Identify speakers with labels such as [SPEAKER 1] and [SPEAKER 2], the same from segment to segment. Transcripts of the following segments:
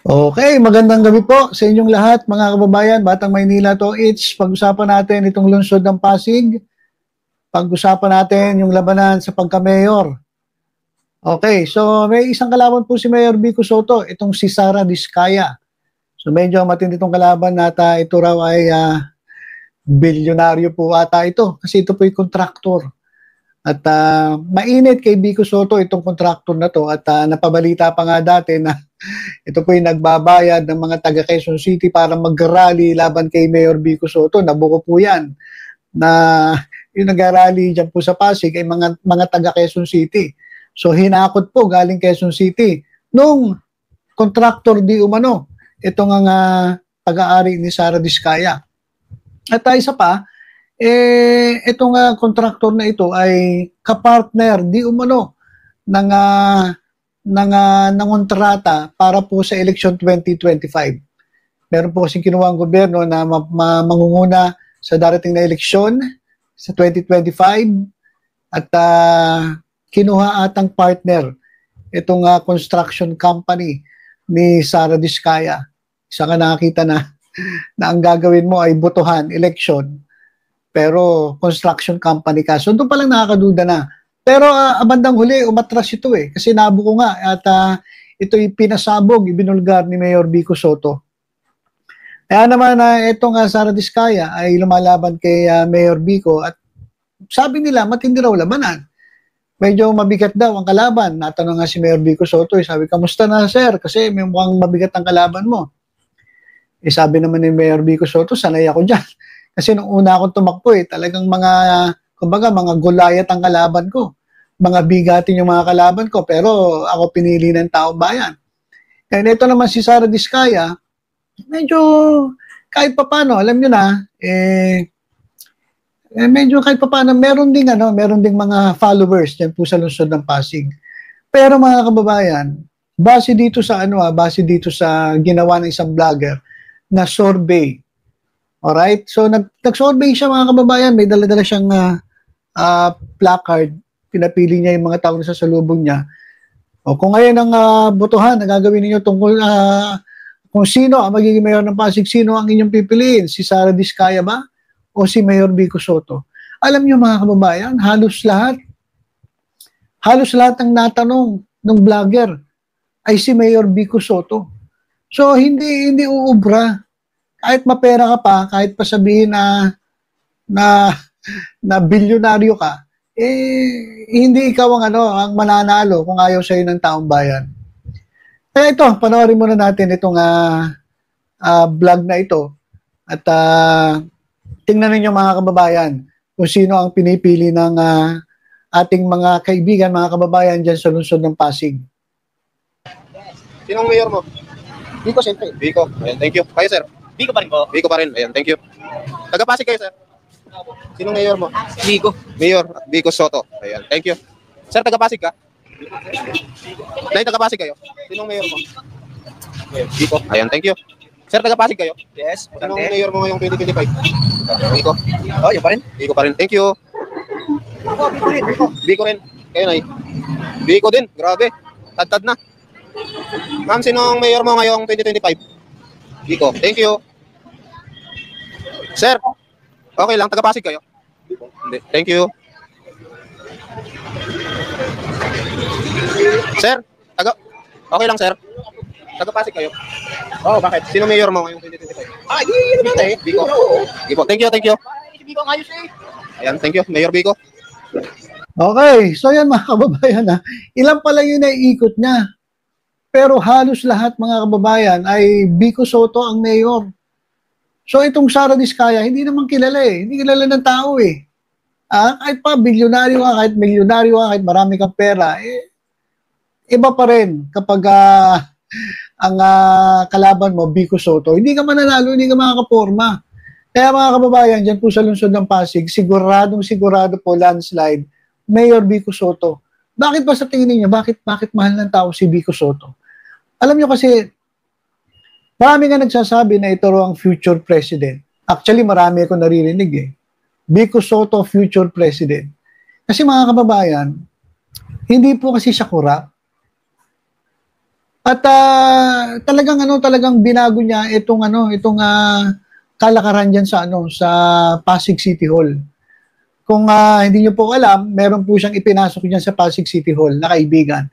[SPEAKER 1] Okay, magandang gabi po sa inyong lahat, mga kababayan, Batang Maynila to it's. Pag-usapan natin itong lungsod ng Pasig. Pag-usapan natin yung labanan sa pagka-mayor. Okay, so may isang kalaban po si Mayor Vico Soto, itong si Sara Diskaya. So medyo matindi itong kalaban nata, ito raw ay bilyonaryo po ata ito kasi ito po yung kontraktor. At mainit kay Vico Soto itong kontraktor na to at napabalita pa nga dati na ito po yung nagbabayad ng mga taga Quezon City para mag-rally laban kay Mayor Vico Soto. Nabuko po yan na yung nag-rally dyan po sa Pasig ay mga taga Quezon City. So hinakot po galing Quezon City nung contractor di umano. Ito nga pag-aari ni Sara Diskaya. At isa pa, itong contractor na ito ay kapartner di umano ng kontrata para po sa election 2025. Meron po kasing kinuha ang gobyerno na mangunguna sa darating na eleksyon sa 2025 at kinuha atang partner itong construction company ni Sara Diskaya. Isa ka nakakita na ang gagawin mo ay botohan, election, pero construction company ka. So doon palang nakakaduda na. Pero bandang huli, umatras ito kasi nabuko nga at ito'y pinasabog, ibinulgar ni Mayor Vico Soto. Kaya naman itong Sara Diskaya ay lumalaban kay Mayor Vico at sabi nila matindi raw labanan. Medyo mabigat daw ang kalaban. Natanong nga si Mayor Vico Soto, sabi, kamusta na sir? Kasi may mukhang mabigat ang kalaban mo. Sabi naman ni Mayor Vico Soto, sanay ako dyan. Kasi nung una akong tumakbo talagang kumbaga mga gulayat ang kalaban ko. Mga bigatin yung mga kalaban ko, pero ako pinili ng taong bayan. Kaya ito naman si Sara Diskaya, medyo kahit papano, alam nyo na, medyo kahit papano, meron ding mga followers dyan po sa lungsod ng Pasig. Pero mga kababayan, base dito sa ginawa ng isang vlogger na survey. Alright? So, nag-survey siya mga kababayan. May dala-dala siyang placard. Pinapili niya yung mga tao na sa lubong niya. O, kung ngayon ang botohan na gagawin ninyo tungkol kung sino ang magiging mayor ng Pasig, sino ang inyong pipiliin? Si Sara Diskaya ba? O si Mayor Vico Soto? Alam niyo mga kababayan, halos lahat ng natanong ng vlogger ay si Mayor Vico Soto. So, hindi uubra. Kahit mapera ka pa, kahit pa sabihin na bilyonaryo ka, hindi ikaw ang mananalo kung ayaw sa'yo ng taong bayan. Kaya ito, panoorin muna natin itong vlog na ito. At tingnan ninyo mga kababayan kung sino ang pinipili ng ating mga kaibigan, mga kababayan dyan sa lungsod ng Pasig.
[SPEAKER 2] Sinong mayor mo?
[SPEAKER 1] Vico, siyempre.
[SPEAKER 2] Vico. Ayan, thank you. Kayo, sir?
[SPEAKER 3] Vico pa rin po.
[SPEAKER 2] Vico pa rin. Ayan, thank you. Taga-Pasig kayo, sir? Sinong mayor mo?
[SPEAKER 3] Vico.
[SPEAKER 2] Mayor Vico Soto. Ayan, thank you. Sir, taga-Pasig ka? Nay, taga-Pasig kayo? Sinong mayor mo? Vico. Ayan, thank you. Sir, taga-Pasig kayo?
[SPEAKER 3] Yes.
[SPEAKER 2] Sinong mayor mo ngayong 2025? Vico.
[SPEAKER 3] Oh, yun pa rin.
[SPEAKER 2] Vico pa rin. Thank you. Vico rin. Kayo, Nay. Vico din. Grabe. Tad-tad na. Ma'am, sinong mayor mo ngayong 2025? Vico. Thank you. Sir, okay lang. Taga-Pasig kayo? Hindi. Thank you. Sir, okay lang, sir. Taga-Pasig kayo? Oh, bakit? Sino mayor mo ngayong 2025?
[SPEAKER 3] Yun naman eh.
[SPEAKER 2] Vico. Vico. Thank you, thank you.
[SPEAKER 3] Si Vico ang ayos eh.
[SPEAKER 2] Ayan, thank you. Mayor Vico.
[SPEAKER 1] Okay, so yan mga kababayan ilan pala yung naiikot niya. Pero halos lahat mga kababayan ay Vico Soto ang mayor. So itong Sara Diskaya, hindi naman kilala Hindi kilala ng tao kahit pa bilyonaryo ka, kahit milyonaryo ka, kahit marami kang pera, iba pa rin kapag ang kalaban mo, Vico Soto. Hindi ka mananalo, hindi ka makakaporma. Kaya mga kababayan, dyan po sa lungsod ng Pasig, sigurado po landslide, Mayor Vico Soto. Bakit ba sa tingin niyo, bakit mahal ng tao si Vico Soto? Alam niyo kasi, marami nga nagsasabi na ito ang future president. Actually, marami ako naririnig Vico Soto, future president. Kasi mga kababayan, hindi po kasi siya corrupt. At talagang binago niya itong kalakaran diyan sa Pasig City Hall. Kung hindi niyo po alam, meron po siyang ipinasok diyan sa Pasig City Hall na kaibigan.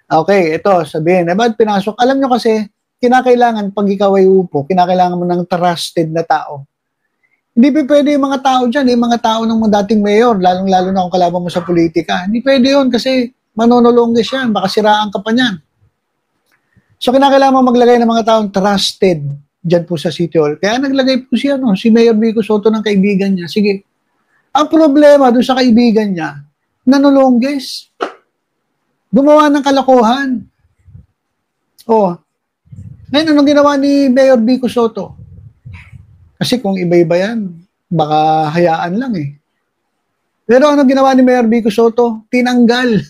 [SPEAKER 1] Okay, ito sabihin, ba't pinasok? Alam niyo kasi kinakailangan pag ikaw ay upo, kinakailangan mo ng trusted na tao. Hindi pwede yung mga tao dyan, yung mga tao ng mga dating mayor, lalong-lalo na kung kalaban mo sa politika. Hindi pwede yun kasi manonolongges yan, baka siraan ka pa niyan. So kinakailangan mo maglagay ng mga taong trusted dyan po sa City Hall. Kaya naglagay po siya, si Mayor Vico Soto ng kaibigan niya. Sige, ang problema doon sa kaibigan niya, nanolongges. Gumawa ng kalokohan. Ngayon, anong ginawa ni Mayor Vico Soto? Kasi kung iba-iba yan, baka hayaan lang eh. Pero ano ginawa ni Mayor Vico Soto? Tinanggal.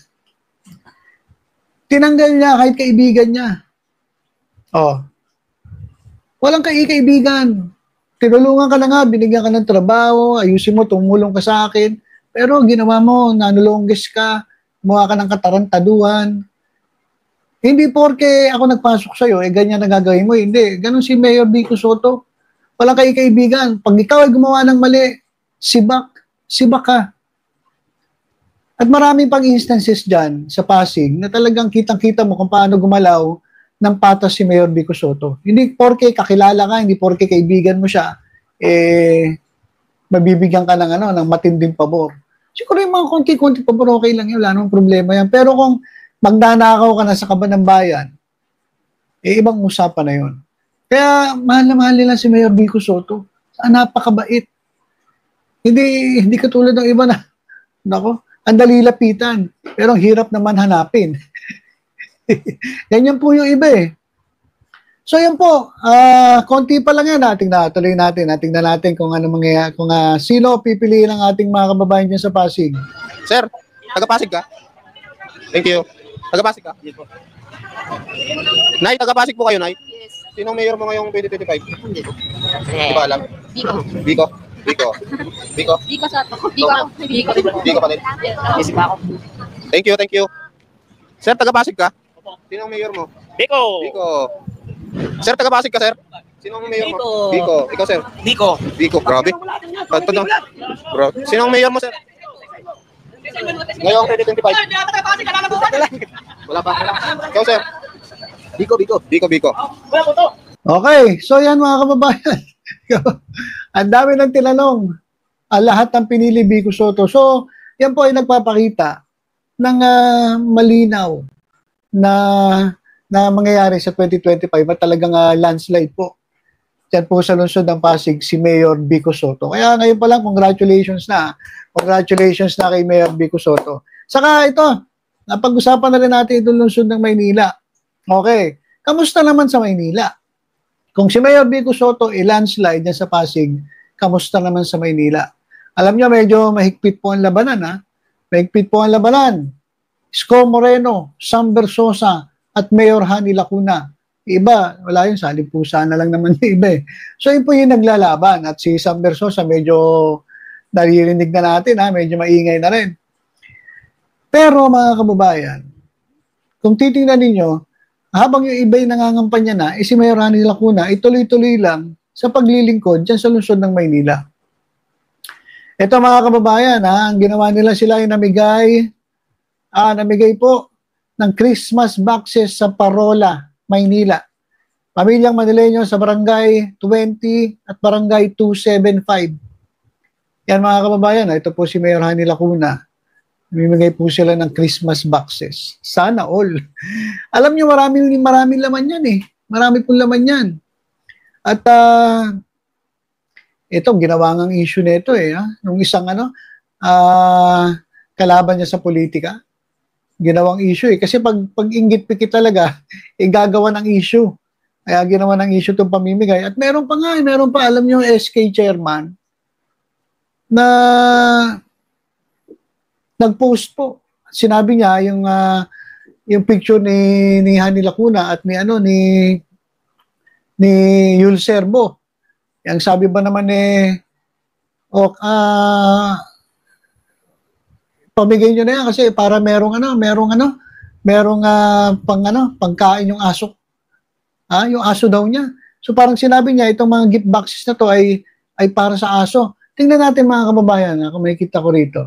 [SPEAKER 1] Tinanggal niya kahit kaibigan niya. Walang kaibigan. Tinulungan ka na nga, binigyan ka ng trabaho, ayusin mo, tumulong ka sa akin. Pero ginawa mo, nanulongges ka, gumawa ka ng katarantaduhan. Hindi porke ako nagpasok sa'yo, ganyan na gagawin mo. Hindi, ganun si Mayor Vico Soto. Walang kaibigan. Pag ikaw ay gumawa ng mali, sibak ka. At maraming pang instances dyan sa Pasig na talagang kitang-kita mo kung paano gumalaw ng patas si Mayor Vico Soto. Hindi porke kakilala ka, hindi porke kaibigan mo siya, mabibigyan ka ng matinding pabor. Siguro yung mga konti-konti pabor, okay lang yun, wala namang problema yan. Pero kung magnanakaw ka na sa kaban ng bayan, ibang usapan na yun. Kaya mahal na mahal nila si Mayor Vico Soto. Napakabait. Hindi katulad ng iba na, ang dali lapitan. Pero ang hirap naman hanapin. Ganyan po yung iba eh. So yan po, konti pa lang yan. Tuloy natin. Tingnan natin kung ano mangyayari, kung sino pipiliin ng ating mga kababayan dyan sa Pasig.
[SPEAKER 2] Sir, taga-Pasig ka? Thank you. Taga-Pasig ka?
[SPEAKER 3] Yes po.
[SPEAKER 2] Nay, taga-Pasig po kayo, Nay?
[SPEAKER 4] Yes.
[SPEAKER 2] Sinong mayor mo ngayong 2025?
[SPEAKER 4] Hindi.
[SPEAKER 2] Hindi ba alam?
[SPEAKER 4] Biko.
[SPEAKER 2] Biko
[SPEAKER 4] sa Biko.
[SPEAKER 2] Biko pa rin.
[SPEAKER 4] Isip ako.
[SPEAKER 2] Thank you. Sir, taga-Pasig ka? Sinong mayor mo? Biko. Sir, taga-Pasig ka, sir? Sinong mayor mo? Biko. Ikaw, sir? Biko, grabe. Bro. Sinong mayor mo, sir? Ngayong 2025? Wala pa. Ikaw, sir? Biko.
[SPEAKER 1] Okay, so yan mga kababayan. Ang dami ng tinanong. Lahat ng pinili Vico Soto. So, yan po ay nagpapakita ng malinaw na mangyayari sa 2025 at talagang landslide po. Yan po sa lungsod ng Pasig, si Mayor Vico Soto. Kaya ngayon pa lang, congratulations na. Congratulations na kay Mayor Vico Soto. Saka ito, napag-usapan na rin natin itong lungsod ng Maynila. Okay, kamusta naman sa Maynila? Kung si Mayor Vico Soto landslide dyan sa Pasig, kamusta naman sa Maynila? Alam niyo, medyo mahigpit po ang labanan. Mahigpit po ang labanan. Isko Moreno, Sam Versosa, at Mayor Hani Lacuna. Iba, wala yun, salimpusa na lang naman yung iba eh. So yun po yung naglalaban. At si Sam Versosa, medyo naririnig na natin, medyo maingay na rin. Pero mga kababayan, kung titingnan ninyo, habang yung iba yung nangangampanya na, si Mayor Hani Lacuna, ituloy-tuloy lang sa paglilingkod dyan sa lungsod ng Maynila. Ito mga kababayan, ang ginawa nila sila ay namigay po ng Christmas boxes sa Parola, Maynila. Pamilyang Manileño sa Barangay 20 at Barangay 275. Yan mga kababayan, ito po si Mayor Hani Lacuna. Namimigay po sila ng Christmas boxes. Sana all. Alam nyo, marami laman yan eh. Marami pong laman yan. At ito, ginawa ngang issue nito eh. Nung isang kalaban niya sa politika, ginawang issue eh. Kasi pag inggit pikit talaga, gagawa ng issue. Kaya ginawa ng issue itong pamimigay. At meron pa, alam nyo, SK chairman, na nag-post po. Sinabi niya yung picture ni Hani Lacuna at ni Yul Serbo. Yang sabi ba naman pamigay nyo na yan kasi para merong merong pangkain yung aso. Yung aso daw niya. So parang sinabi niya, itong mga gift boxes na to ay para sa aso. Tingnan natin mga kababayan, kung makikita ko rito.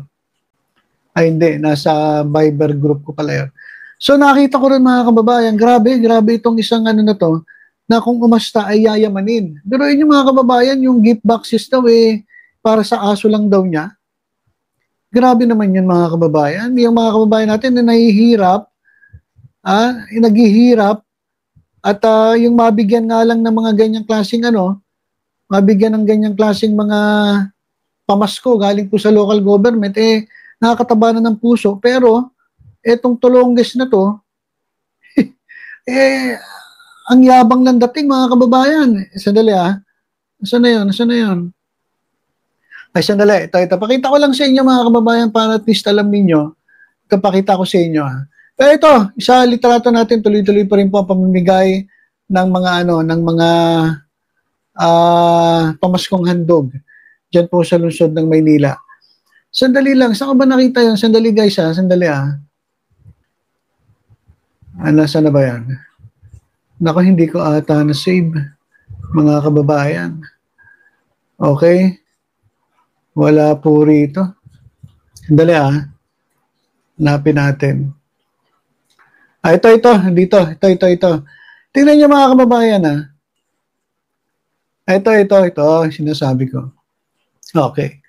[SPEAKER 1] Ay hindi, nasa Viber group ko pala yun. So nakita ko rin mga kababayan, grabe itong isang na to, na kung umasta ay yayamanin. Pero yun yung mga kababayan, yung gift boxes daw para sa aso lang daw niya. Grabe naman yun mga kababayan. Yung mga kababayan natin na nahihirap, naghihirap, at yung mabigyan nga lang ng mga ganyang klaseng mabigyan ng ganyang klaseng mga pamasko galing po sa local government, nakakataba na ng puso. Pero, etong tulongges na to, ang yabang ng dating mga kababayan. Sandali Nasaan na yun? Ay, sandali. Ito. Pakita ko lang sa inyo mga kababayan para at least alam ninyo. Ito, pakita ko sa inyo Pero ito, isa litrato natin, tuloy-tuloy pa rin po ang pamimigay ng mga pamaskong handog diyan po sa lungsod ng Maynila. Sandali lang, saan ko ba nakita yun? Sandali guys sandali nasaan na ba yan? Naku, hindi ko ata na-save mga kababayan. Okay? Wala po rito. Sandali hanapin natin. Ito. Ito. Tingnan niyo mga kababayan Ito, sinasabi ko. Okay.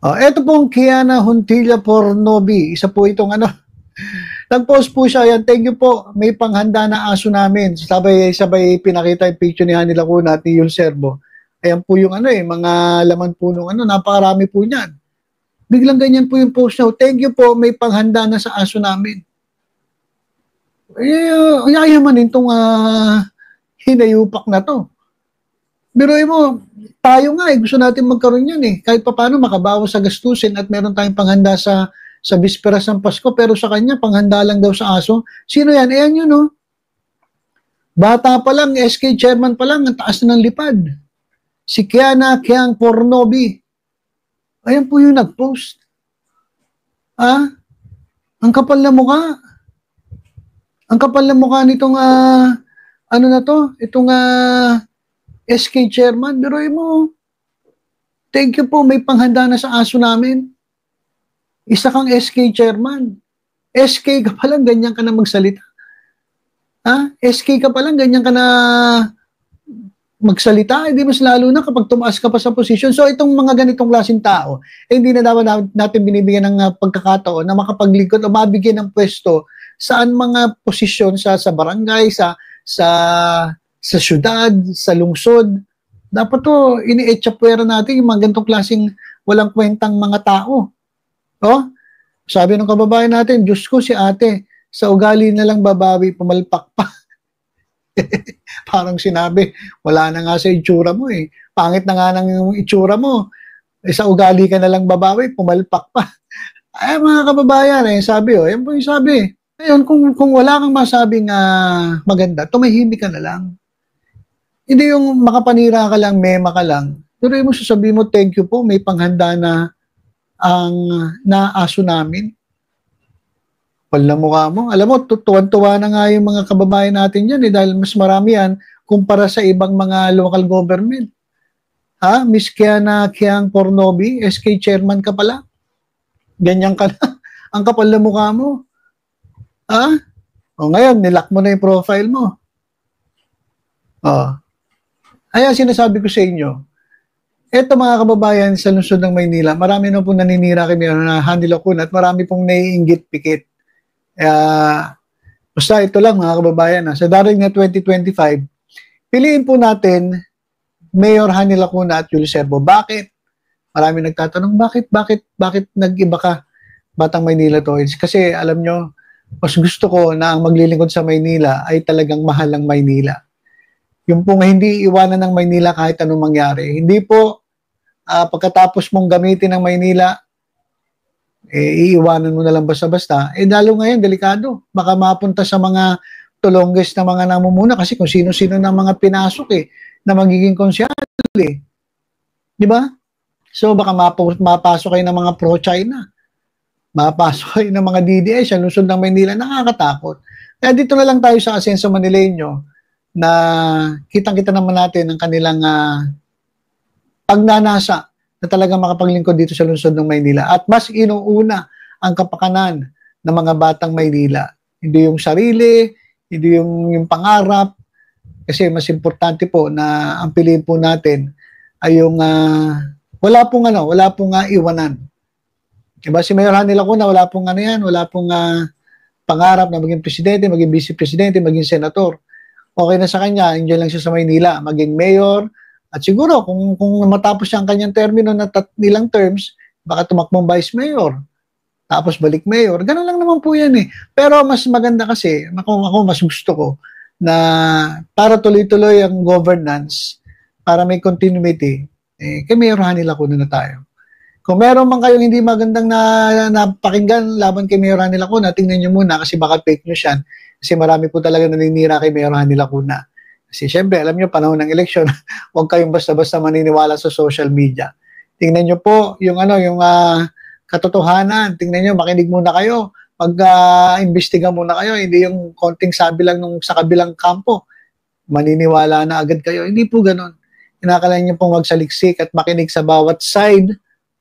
[SPEAKER 1] Ito pong Kiana Huntilla Pornobi. Isa po itong nag-post po siya. Yan, thank you po. May panghanda na aso namin. Sabay pinakita yung picture ni Hani Lacuna at ni Yul Servo. Ayan po yung mga laman po nung napakarami po niyan. Biglang ganyan po yung post niya. Thank you po. May panghanda na sa aso namin. Yayamanin itong hinayupak na to. Biruin mo, tayo nga gusto natin magkaroon yan Kahit pa paano makabawas sa gastusin at meron tayong panghanda sa bisperas ng Pasko, pero sa kanya, panghanda lang daw sa aso. Sino yan? Ayan yun Bata pa lang, SK chairman pa lang, ang taas na ng lipad. Si Kiana Kiang Pornobi. Ayan po yung nag-post. Ang kapal na mukha. Ang kapal na mukha nitong itong SK chairman. Biruin mo. Thank you po, may panghanda na sa aso namin. Isa kang SK chairman. SK ka pa lang, ganyan ka na magsalita. SK ka pa lang, ganyan ka na magsalita. Hindi mas lalo na kapag tumaas ka pa sa posisyon. So itong mga ganitong klaseng tao, hindi na dapat natin binibigyan ng pagkakataon na makapaglingkod o mabigyan ng pwesto saan mga posisyon sa barangay, sa syudad, sa lungsod. Dapat to ini-etchapwera natin yung mga ganitong klaseng walang kwentang mga tao. Sabi ng kababayan natin, Diyos ko si ate, sa ugali na lang babawi, pumalpak pa. Parang sinabi, wala na nga sa itsura mo Pangit na nga ng itsura mo. Sa ugali ka na lang babawi, pumalpak pa. Ay mga kababayan, sabi yan po yung sabi. Ngayon, kung wala kang masabing maganda, tumahimik ka na lang. Hindi yung makapanira ka lang, mema ka lang. Pero yung sasabihin mo, thank you po, may panghanda na ang naaso namin. Wala mukha mo. Alam mo, tuwan-tuwa na nga yung mga kababayan natin yan dahil mas marami yan kumpara sa ibang mga local government. Miss Kiana Kiang Pornobi, SK chairman ka pala. Ganyan ka na. Ang kapal na mukha mo. Ngayon, nilock mo na yung profile mo. Ayan, sinasabi ko sa inyo. Eto mga kababayan sa lungsod ng Maynila, marami na pong naninira kami na Hani Lacuna at marami pong naiinggit pikit. Basta ito lang mga kababayan. Sa darating na 2025, piliin po natin Mayor Hani Lacuna at Yul Servo. Bakit? Marami nagtatanong, bakit nag-iba ka? Batang Maynila to. Kasi alam nyo, mas gusto ko na ang maglilingkod sa Maynila ay talagang mahal ng Maynila. Yung pong hindi iwanan ng Maynila kahit anong mangyari. Hindi po pagkatapos mong gamitin ng Maynila, iiwanan mo na lang basta-basta. Lalo ngayon, delikado. Baka mapunta sa mga tulongges na mga namumuna kasi kung sino-sino na mga pinasok na magiging konsyal Di ba? So baka mapasok kayo ng mga pro-China. mapasok ng mga DDS, ang lungsod ng Maynila, nakakatakot. Kaya dito na lang tayo sa Asenso Manileño na kitang-kita naman natin ang kanilang pagnanasa na talagang makapaglingkod dito sa lungsod ng Maynila. At mas inuuna ang kapakanan ng mga batang Maynila. Hindi yung sarili, hindi yung pangarap, kasi mas importante po na ang piliin po natin ay yung wala pong iwanan. Diba si Mayor Hanny Lacuna, wala pong wala pong pangarap na maging presidente, maging vice presidente, maging senator. Okay na sa kanya, enjoy lang siya sa Maynila, maging mayor, at siguro kung matapos siya ang kanyang termino na ilang terms, baka tumakbong vice mayor, tapos balik mayor. Ganun lang naman po yan eh. Pero mas maganda kasi, ako mas gusto ko, na para tuloy-tuloy ang governance, para may continuity, kay Mayor Hanny Lacuna na tayo. Kung meron man kayong hindi magandang napakinggan laban kay Mayor Hanny Lacuna, tingnan nyo muna kasi baka fake news yan. Kasi marami po talaga naninira kay Mayor Hanny Lacuna. Kasi syempre, alam nyo, panahon ng election, huwag kayong basta-basta maniniwala sa social media. Tingnan nyo po yung katotohanan. Tingnan nyo, makinig muna kayo. Mag-imbestiga muna kayo. Hindi yung konting sabi lang nung sa kabilang kampo. Maniniwala na agad kayo. Hindi po ganun. Kinakailangan nyo pong magsaliksik at makinig sa bawat side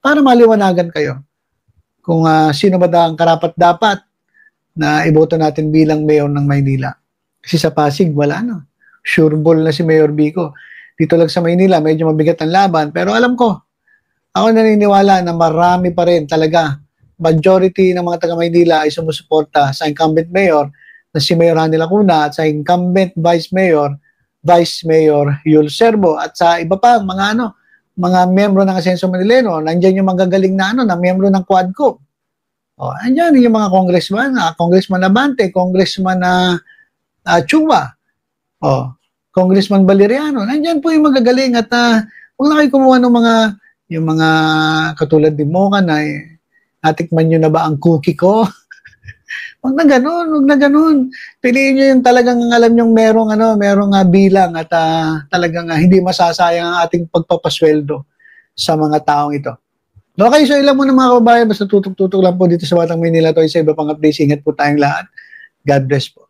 [SPEAKER 1] para maliwanagan kayo kung sino ba ang karapat-dapat na iboto natin bilang mayor ng Maynila. Kasi sa Pasig, wala no. Sure ball na si Mayor Vico. Dito lang sa Maynila, medyo mabigat ang laban. Pero alam ko, ako naniniwala na marami pa rin talaga. Majority ng mga taga-Maynila ay sumusuporta sa incumbent mayor na si Mayor Hanny Lacuna at sa incumbent Vice Mayor Yul Serbo at sa iba pa mga miyembro ng Asenso Manileño. Nandiyan yung magagaling na miyembro ng Quadco. Andiyan yung mga Congressman Abante, Congressman Chua, Congressman Valeriano. Nandiyan po yung magagaling at huwag na kayo kumuha ng yung mga katulad ni Mocha na natikman nyo na ba ang cookie ko? Huwag na ganun. Piliin nyo yung talagang alam nyo merong bilang at talagang hindi masasayang ang ating pagpapasweldo sa mga taong ito. Okay, so ilan muna mga kababayan, basta tutok-tutok lang po dito sa Batang Maynila to, sa iba pang updates. Ingat po tayong lahat. God bless po.